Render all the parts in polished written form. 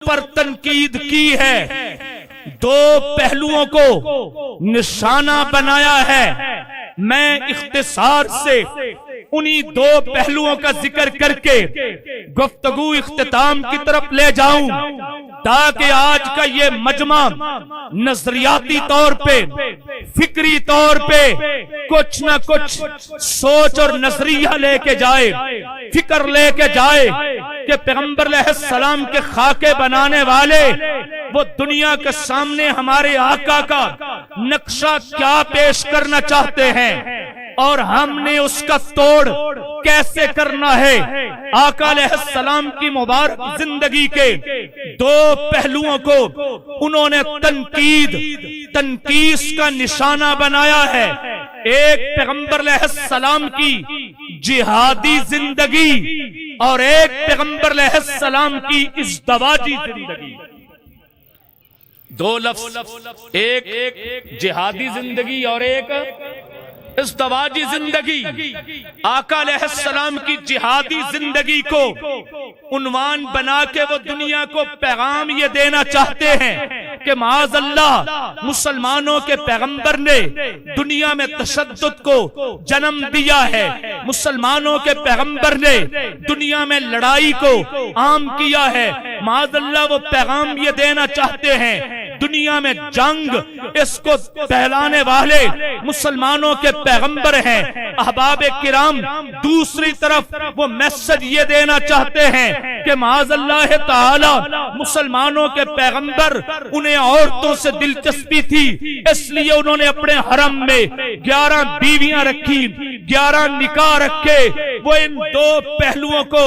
پر تنقید کی ہے، دو پہلوؤں کو نشانہ بنایا ہے۔ میں اختصار سے انہی دو پہلوؤں کا ذکر کر کے گفتگو اختتام کی طرف لے جاؤں، تاکہ آج کا یہ مجمع نظریاتی طور پہ، فکری طور پہ کچھ نہ کچھ سوچ اور نظریہ لے کے جائے، فکر لے کے جائے کہ پیغمبر علیہ السلام کے خاکے بنانے والے وہ دنیا کے سامنے ہمارے آقا کا نقشہ کیا پیش کرنا چاہتے ہیں، اور ہم نے اس کا توڑ کیسے کرنا ہے۔ آقا علیہ السلام کی مبارک زندگی کے دو پہلوؤں کو انہوں نے تنقیس کا نشانہ بنایا ہے۔ ایک پیغمبر علیہ السلام کی جہادی زندگی اور ایک پیغمبر علیہ السلام کی ازدواجی زندگی۔ دو لفظ، ایک جہادی زندگی اور ایک ازدواجی زندگی۔ آقا علیہ السلام کی جہادی زندگی کو عنوان بنا کے وہ دنیا کو پیغام یہ دینا چاہتے ہیں کہ معاذ اللہ، مسلمانوں کے پیغمبر نے دنیا میں تشدد کو جنم دیا ہے، مسلمانوں کے پیغمبر نے دنیا میں لڑائی کو عام کیا ہے۔ معاذ اللہ، وہ پیغام یہ دینا چاہتے ہیں دنیا میں جنگ اس کو پھیلانے والے مسلمانوں کے پیغمبر ہیں۔ احباب کرام، دوسری طرف وہ میسج یہ دینا چاہتے ہیں کہ معاذ اللہ تعالی، مسلمانوں کے پیغمبر، انہیں عورتوں سے دلچسپی تھی، اس لیے انہوں نے اپنے حرم میں 11 بیویاں رکھی، 11 نکاح رکھے۔ وہ ان دو پہلوؤں کو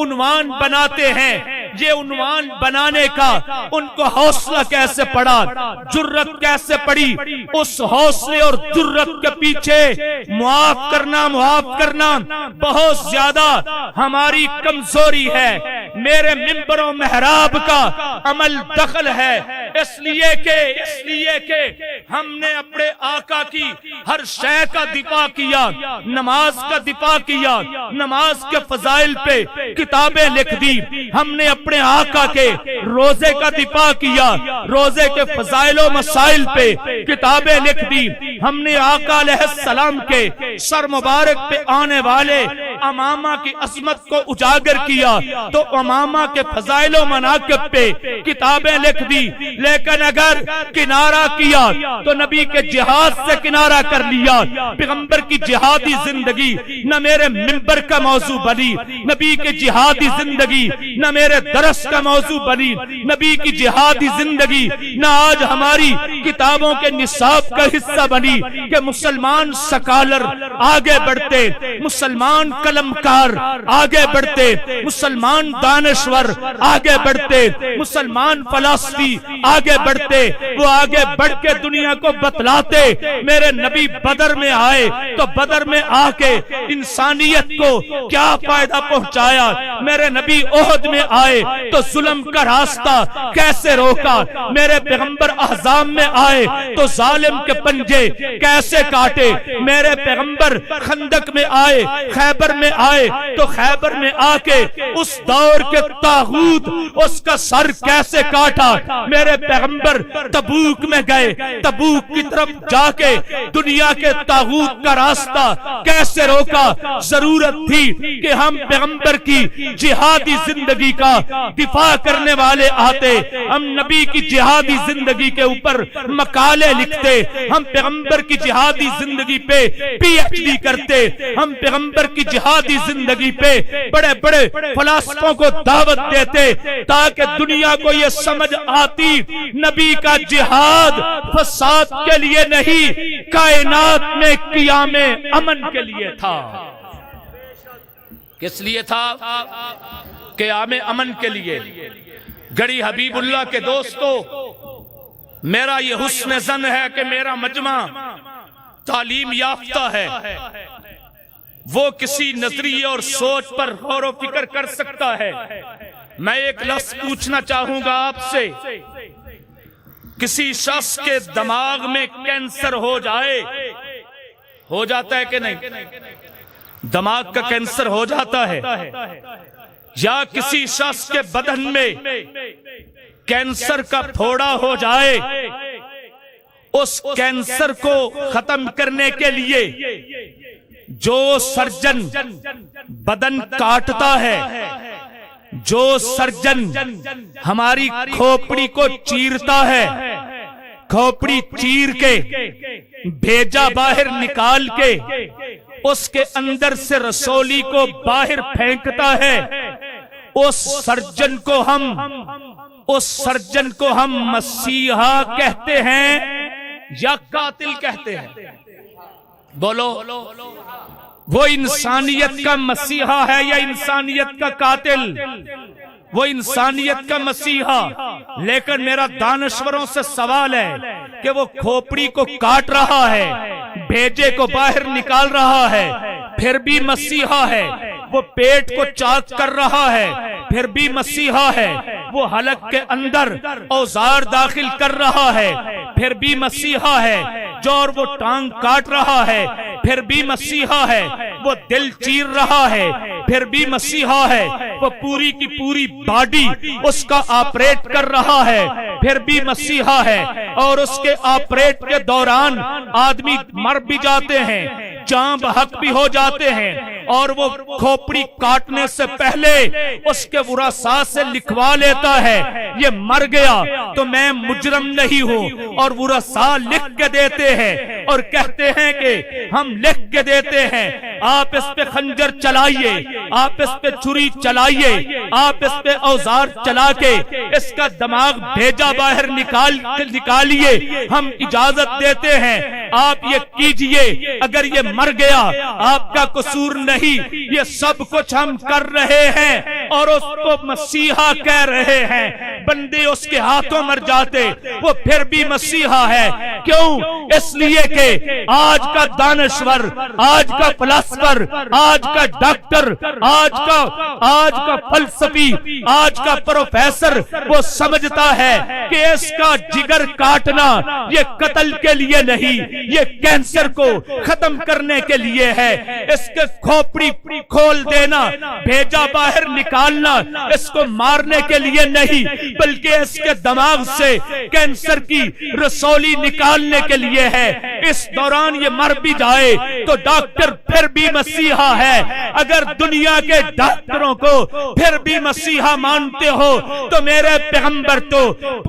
عنوان بناتے ہیں۔ یہ عنوان بنانے کا ان کو حوصلہ کیسے پڑا، جرت کیسے پڑی؟ اس حوصلے اور جرت کے پیچھے معاف کرنا بہت زیادہ ہماری کمزوری ہے۔ میرے منبر و محراب کا عمل دخل ہے، اس لیے کہ ہم نے اپنے آقا کی ہر شے کا دفاع کیا، نماز کا دفاع کیا، نماز کے فضائل پہ کتابیں لکھ دی۔ ہم نے اپنے آقا کے روزے کا دفاع کیا، روزے کے فضائل و مسائل پہ کتابیں لکھ دی۔ ہم نے آقا علیہ السلام کے سر مبارک پہ آنے والے امامہ کی عظمت کو اجاگر کیا، تو امامہ کے فضائل و مناقب پہ کتابیں لکھ دی۔ لیکن اگر کنارہ کیا تو نبی کے جہاد سے کنارہ کر لیا۔ پیغمبر کی جہادی زندگی نہ میرے منبر کا موضوع بنی، نبی کی جہادی زندگی نہ میرے درس کا موضوع بنی، نبی کی جہادی زندگی نہ آج ہماری کتابوں کے نصاب کا حصہ بنی کہ مسلمان سکالر آگے بڑھتے، مسلمان قلمکار آگے بڑھتے، مسلمان دانشور آگے بڑھتے، مسلمان فلسفی آگے بڑھتے۔ وہ آگے بڑھ کے دنیا کو بتلاتے میرے نبی بدر میں آئے تو بدر میں آ کے انسانیت کو کیا فائدہ پہنچایا، میرے نبی احد میں آئے تو ظلم کا راستہ کیسے روکا، میرے پیغمبر احزاب میں آئے تو ظالم کے پنجے کیسے کاٹے، میرے پیغمبر خندق میں آئے، خیبر میں آئے تو خیبر میں آ کے اس دور کے طاغوت اس کا سر کیسے کاٹا، میرے پیغمبر تبوک میں گئے، تبوک کی طرف جا کے دنیا کے طاغوت کا راستہ کیسے روکا۔ ضرورت تھی کہ ہم پیغمبر کی جہادی زندگی کا دفاع کرنے والے آتے، ہم نبی کی جہادی زندگی کے اوپر مقالے لکھتے، ہم پیغمبر کی جہادی زندگی پہ پی ایچ ڈی کرتے، ہم پیغمبر کی جہادی زندگی پہ بڑے بڑے فلسفوں کو دعوت دیتے، تاکہ دنیا کو یہ سمجھ آتی نبی کا جہاد فساد کے لیے نہیں، کائنات میں قیام امن کے لیے تھا۔ کس لیے تھا؟ قیام امن کے لیے۔ گڑی حبیب اللہ کے دوستو، میرا یہ حسن ظن ہے کہ میرا مجمع تعلیم یافتہ ہے، وہ کسی نظریے اور سوچ پر غور و فکر کر سکتا ہے۔ میں ایک لفظ پوچھنا چاہوں گا آپ سے، کسی شخص کے دماغ میں کینسر ہو جائے، ہو جاتا ہے کہ نہیں؟ دماغ کا کینسر ہو جاتا ہے، یا کسی شخص کے بدن میں کینسر کا پھوڑا ہو جائے، اس کینسر کو ختم کرنے کے لیے جو سرجن بدن کاٹتا ہے، جو سرجن ہماری کھوپڑی کو چیرتا ہے، کھوپڑی چیر کے بھیجا باہر نکال کے اس کے اندر سے رسولی کو باہر پھینکتا ہے، اس سرجن کو ہم مسیحا کہتے ہیں یا قاتل کہتے ہیں؟ بولو، وہ انسانیت کا مسیحا ہے یا انسانیت کا قاتل؟ وہ انسانیت کا مسیحا۔ لیکن میرا دانشوروں سے سوال ہے کہ وہ کھوپڑی کو کاٹ رہا ہے، بھیجے کو باہر نکال رہا ہے، پھر بھی مسیحا ہے، وہ پیٹ کو چاک کر رہا ہے، پھر بھی مسیحا ہے، وہ حلق کے اندر اوزار داخل کر رہا ہے، پھر بھی مسیحا ہے، جو اور وہ ٹانگ کاٹ رہا ہے، پھر بھی مسیحا ہے، وہ دل چیر رہا ہے، پھر بھی مسیحا ہے، وہ پوری کی پوری باڈی اس کا آپریٹ کر رہا ہے، پھر بھی مسیحا ہے، اور اس کے آپریٹ کے دوران آدمی مر بھی جاتے ہیں، جاں بحق بھی ہو جاتے ہیں، اور وہ کھوپڑی کاٹنے سے پہلے اس کے ورثاء سے لکھوا لیتا ہے یہ مر گیا تو میں مجرم نہیں ہوں، اور ورثاء لکھ کے دیتے ہیں اور کہتے ہیں کہ ہم لکھ کے دیتے ہیں آپ اس پہ خنجر چلائیے، آپ اس پہ چھری چلائیے، آپ اس پہ اوزار چلا کے اس کا دماغ بھیجا باہر نکالیے، ہم اجازت دیتے ہیں، آپ یہ کیجئے، اگر یہ مر گیا آپ کا قصور نہیں، یہ سب کچھ ہم کر رہے ہیں اور اس کو مسیحا کہہ رہے ہیں۔ بندے اس کے ہاتھوں مر جاتے، وہ پھر بھی مسیحا ہے۔ کیوں؟ اس لیے کہ آج کا دانشور، آج کا فلسفر، آج کا ڈاکٹر، آج کا فلسفی، آج کا پروفیسر وہ سمجھتا ہے کہ اس کا جگر کاٹنا یہ قتل کے لیے نہیں، یہ کینسر کو ختم کرنے کے لیے ہے، اس کے کھوپڑی کھول دینا، بھیجا باہر نکالنا اس کو مارنے کے لیے نہیں، بلکہ اس کے دماغ سے کینسر کی رسولی نکالنے کے لیے ہے۔ اس دوران یہ مر بھی جائے تو ڈاکٹر پھر بھی مسیحا ہے۔ اگر دنیا کے ڈاکٹروں کو پھر بھی مسیحا مانتے ہو تو میرے پیغمبر تو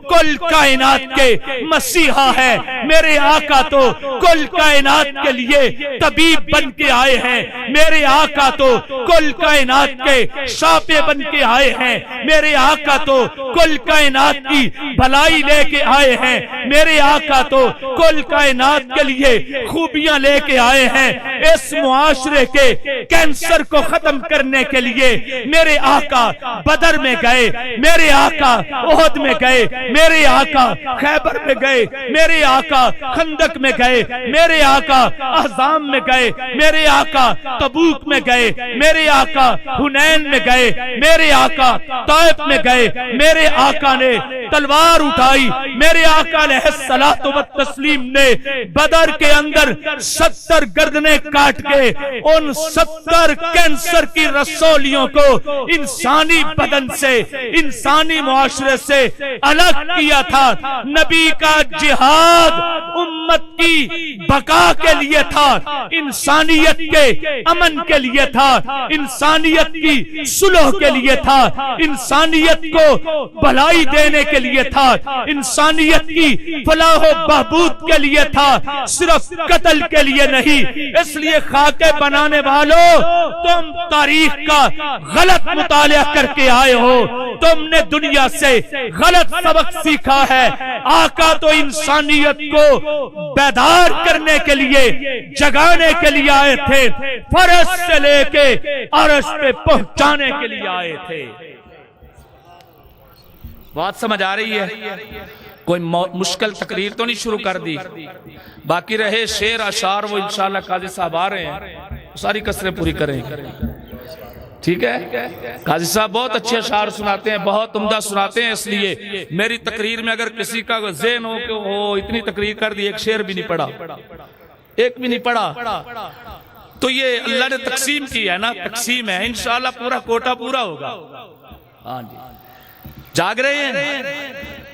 کل کائنات کے مسیحا ہے، میرے آقا تو کل کائنات کے لیے طبیب بن کے آئے ہیں، میرے آقا تو کل کائنات کے شافع بن کے آئے ہیں، میرے آقا تو کل کائنات کی بھلائی لے کے آئے ہیں، میرے آقا تو کل کائنات کے لیے خوبیاں لے کے آئے ہیں۔ اس معاشرے کے کینسر کو ختم کرنے کے لیے میرے آقا بدر میں گئے، میرے آقا احد میں گئے، میرے آقا خیبر میں گئے، میرے آقا خندق میں گئے، میرے آقا احزاب میں گئے، میرے آقا تبوک میں گئے، میرے آقا حنین میں گئے، میرے آقا طائف میں گئے، میرے آقا نے تلوار اٹھائی، میرے آقا علیہ الصلوۃ والتسلیم نے بدر کے اندر 70 گردنیں کاٹ کے ان 70 کینسر کی رسولیوں کو انسانی بدن سے، انسانی معاشرے سے الگ کیا تھا۔ نبی کا جہاد امت کی بقا کے لیے تھا، انسانیت کے امن کے لیے تھا، انسانیت کی صلح کے لیے تھا، انسانیت کو بھلائی دینے کے لیے تھا، انسانیت کی فلاح و بہبود کے لیے تھا، صرف قتل کے لیے نہیں۔ اس لیے خاکے بنانے والوں، تم تاریخ کا غلط مطالعہ کر کے آئے ہو، تم نے دنیا سے غلط سبق سیکھا ہے۔ آقا تو انسانیت کو بیدار کرنے کے لیے، جگانے کے لیے آئے تھے، فرش سے لے کے عرش پہ پہنچانے کے لیے آئے تھے۔ بات سمجھ آ رہی ہے؟ کوئی مشکل تقریر تو نہیں شروع کر دی؟ باقی رہے شعر اشعار، وہ انشاءاللہ قاضی صاحب آ رہے ہیں، ساری کسریں پوری کریں، ٹھیک ہے؟ قاضی صاحب بہت اچھے اشعار سناتے ہیں، بہت عمدہ سناتے ہیں، اس لیے میری تقریر میں اگر کسی کا ذہن ہو کہ اتنی تقریر کر دی، ایک شعر بھی نہیں پڑھا، ایک بھی نہیں پڑھا، تو یہ اللہ نے تقسیم کی ہے نا، تقسیم ہے، انشاءاللہ پورا کوٹا پورا ہوگا. ہاں جی جاگ رہے ہیں؟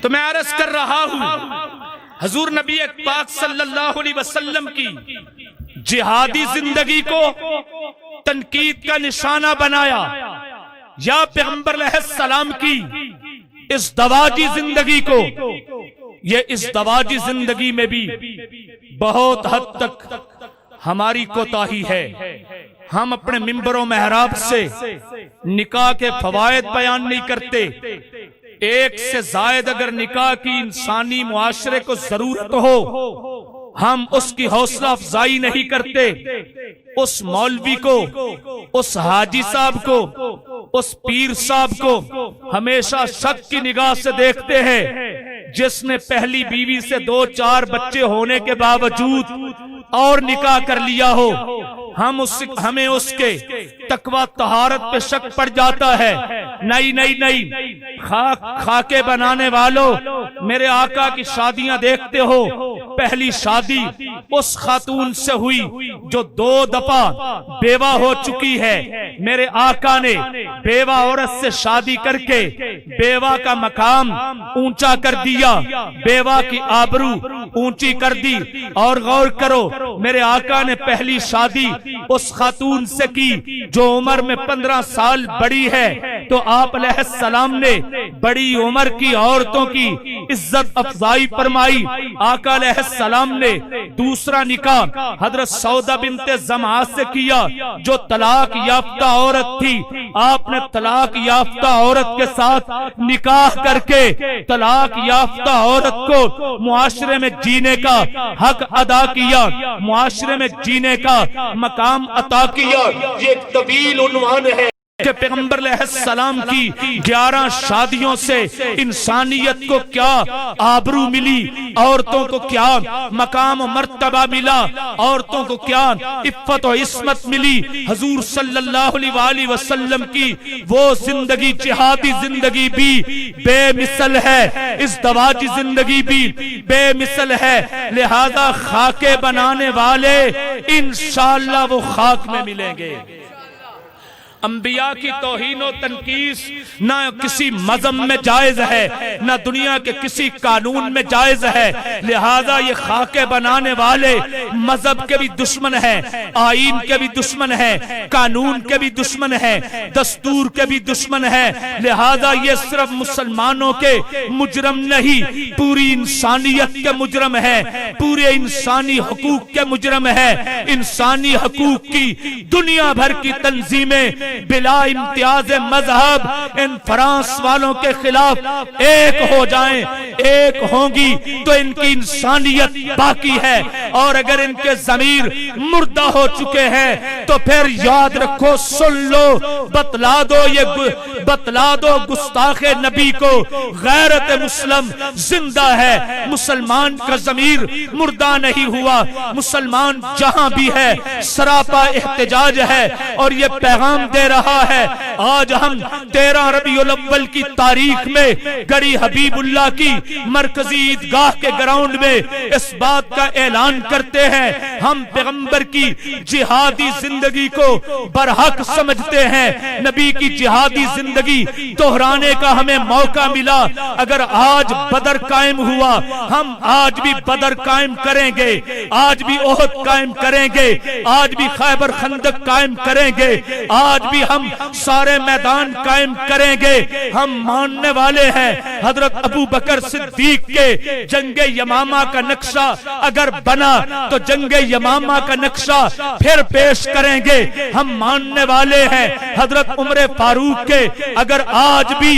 تو میں عرض کر رہا ہوں حضور نبی پاک صلی اللہ علیہ وسلم کی جہادی زندگی کو تنقید کا نشانہ بنایا، یا پیغمبر علیہ السلام کی ازدواجی زندگی کو. یہ ازدواجی زندگی میں بھی بہت حد تک ہماری کوتاہی ہے. ہم اپنے منبر و محراب سے نکاح کے فوائد بیان نہیں کرتے. ایک سے زائد اگر نکاح کی انسانی معاشرے کو ضرورت ہو ہم اس کی حوصلہ افزائی نہیں کرتے. اس مولوی کو، اس حاجی صاحب کو، اس پیر صاحب کو ہمیشہ شک کی نگاہ سے دیکھتے ہیں جس نے پہلی بیوی سے 2-4 بچے ہونے کے باوجود اور نکاح کر لیا ہو. ہمیں اس کے تقوی طہارت پہ شک پڑ جاتا ہے. نہیں خاکے بنانے والوں، میرے آقا کی شادیاں دیکھتے ہو، پہلی شادی اس خاتون سے ہوئی جو 2 دفعہ بیوہ ہو چکی ہے. میرے آقا نے بیوہ عورت سے شادی کر کے بیوہ کا مقام اونچا کر دیا، بیوہ کی آبرو اونچی کر دی. اور غور کرو، میرے آقا نے پہلی شادی اس خاتون سے کی جو عمر میں 15 سال بڑی ہے. تو آپ علیہ السلام نے بڑی عمر کی عورتوں کی عزت افزائی فرمائی. آقا علیہ السلام نے دوسرا نکاح حضرت سودا بنت زمعہ سے کیا جو طلاق یافتہ عورت تھی. آپ نے طلاق یافتہ عورت کے ساتھ نکاح کر کے طلاق یافتہ عورت کو معاشرے میں جینے کا حق ادا کیا، معاشرے میں جینے کا مقام عطا کیا. یہ ایک طویل عنوان ہے کہ پیغمبر علیہ السلام کی 11 شادیوں سے انسانیت کو کیا آبرو ملی، عورتوں کو کیا مقام و مرتبہ ملا، عورتوں کو کیا عفت و عصمت ملی. حضور صلی اللہ علیہ وآلہ وسلم کی وہ زندگی، جہادی زندگی بھی بے مثل ہے، ازدواجی زندگی بھی بے مثل ہے. لہذا خاکے بنانے والے انشاءاللہ وہ خاک میں ملیں گے. انبیاء کی توہین و تنقیص نہ کسی مذہب میں جائز ہے، نہ دنیا کے کسی قانون میں جائز ہے. لہذا یہ خاکے بنانے والے مذہب کے بھی دشمن ہیں، آئین کے بھی دشمن ہیں، قانون کے بھی دشمن ہیں، دستور کے بھی دشمن ہیں. لہذا یہ صرف مسلمانوں کے مجرم نہیں، پوری انسانیت کے مجرم ہیں، پورے انسانی حقوق کے مجرم ہیں. انسانی حقوق کی دنیا بھر کی تنظیمیں بلا امتیاز مذہب ان فرانس والوں کے خلاف ایک ہو جائیں، ایک ہوں گی تو ان کی انسانیت باقی ہے. اور اگر ان کے ضمیر مردہ ہو چکے ہیں تو پھر یاد رکھو، سن لو، بتلا دو گستاخ نبی کو غیرت مسلم زندہ ہے. مسلمان کا ضمیر مردہ نہیں ہوا، مسلمان جہاں بھی ہے سراپا احتجاج ہے. اور یہ پیغام دے رہا ہے. آج ہم 13 ربیع الاول کی تاریخ میں گڑی حبیب اللہ کی مرکزی عیدگاہ کے گراؤنڈ میں اس بات کا اعلان کرتے ہیں، ہم پیغمبر کی جہادی زندگی کو برحق سمجھتے ہیں. نبی کی جہادی زندگی دہرانے کا ہمیں موقع ملا. اگر آج بدر قائم ہوا، ہم آج بھی بدر قائم کریں گے، آج بھی احد قائم کریں گے، آج بھی خیبر خندق قائم کریں گے، آج بھی ہم سارے میدان قائم کریں گے. ہم ماننے والے ہیں حضرت ابو بکر صدیق کے جنگ یمامہ کا نقشہ اگر بنا تو جنگ یمامہ کا نقشہ پھر پیش کریں گے. ہم ماننے والے ہیں حضرت عمر فاروق کے اگر آج بھی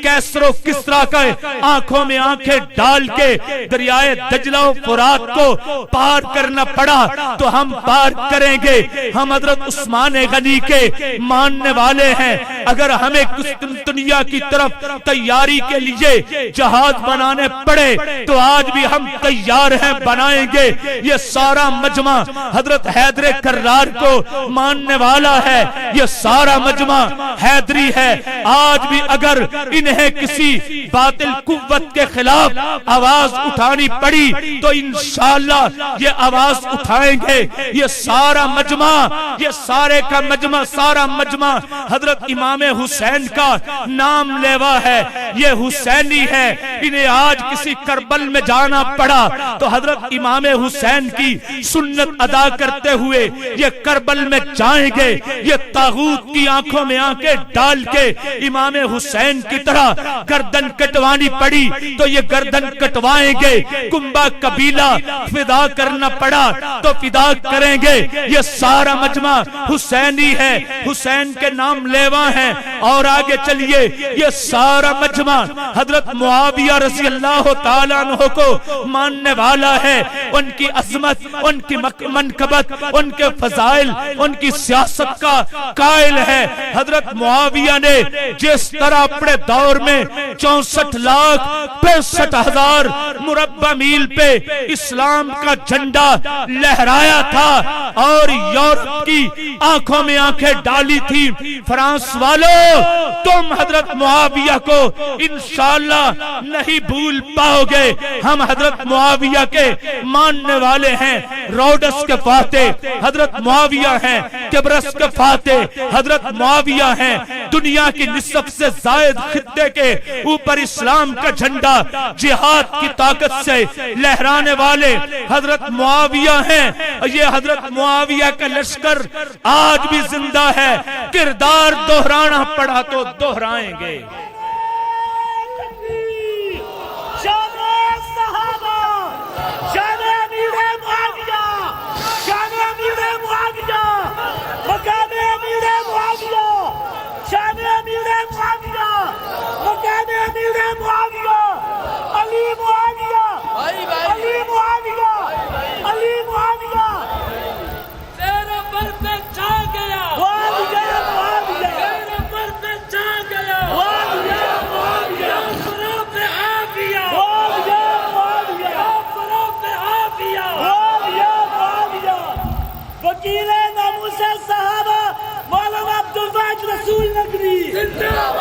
کیسر و کسرا کا آنکھوں میں آنکھیں ڈال کے دریائے دجلہ و فرات کو پار کرنا پڑا تو ہم پار کریں گے. ہم حضرت عثمان غنی کے ماننے والے ہیں. اگر ہمیں قسطنطنیہ کی طرف تیاری کے لیے جہاز بنانے پڑے تو آج بھی ہم تیار ہیں، بنائیں گے. یہ سارا مجمع حضرت حیدر کرار کو ماننے والا ہے، یہ سارا مجمع حیدری ہے. آج بھی اگر انہیں کسی باطل قوت کے خلاف آواز اٹھانی پڑی تو انشاءاللہ یہ آواز اٹھائیں گے. یہ سارا مجمع، یہ سارے کا مجمع، سارا مجمع حضرت امام حسین کا نام لیوا ہے. یہ حسینی ہے. انہیں آج کسی کربل میں جانا پڑا تو حضرت امام حسین کی سنت ادا کرتے ہوئے یہ کربل میں جائیں گے. یہ طاغوت کی آنکھوں میں آنکھیں ڈال کے امام حسین کی طرح گردن کٹوانی پڑی تو یہ گردن کٹوائیں گے. کنبا قبیلہ فدا کرنا پڑا تو فدا کریں گے. یہ سارا مجمع حسینی ہے، حسین کے نام لیوا ہیں. اور آگے چلیے، یہ سارا مجمع حضرت معاویہ رضی اللہ تعالیٰ عنہ کو ماننے والا ہے. ان کی عظمت، ان کی منقبت، ان کے فضائل، ان کی سیاست کا قائل ہے. حضرت معاویہ نے جس طرح اپنے دور میں 64,65,000 مربع میل پہ اسلام کا جھنڈا لہرایا تھا اور یورپ کی آنکھوں میں آنکھیں ڈالی تھی. فرانس والوں، تم حضرت معاویہ کو انشاءاللہ نہیں بھول پاؤ گے. ہم حضرت معاویہ کے ماننے والے ہیں. روڈس کے فاتح حضرت معاویہ ہیں، قبرص کے فاتح حضرت معاویہ ہیں. دنیا کی نصف سے زائد خطے کے اوپر اسلام کا جھنڈا جہاد کی طاقت سے لہرانے والے حضرت معاویہ ہیں. یہ حضرت معاویہ کا لشکر آج بھی زندہ ہے. کردار دہرانا پڑا تو دہرائیں گے. وکیل ناموس صحابہ مولانا عبدالواحد رسول نقوی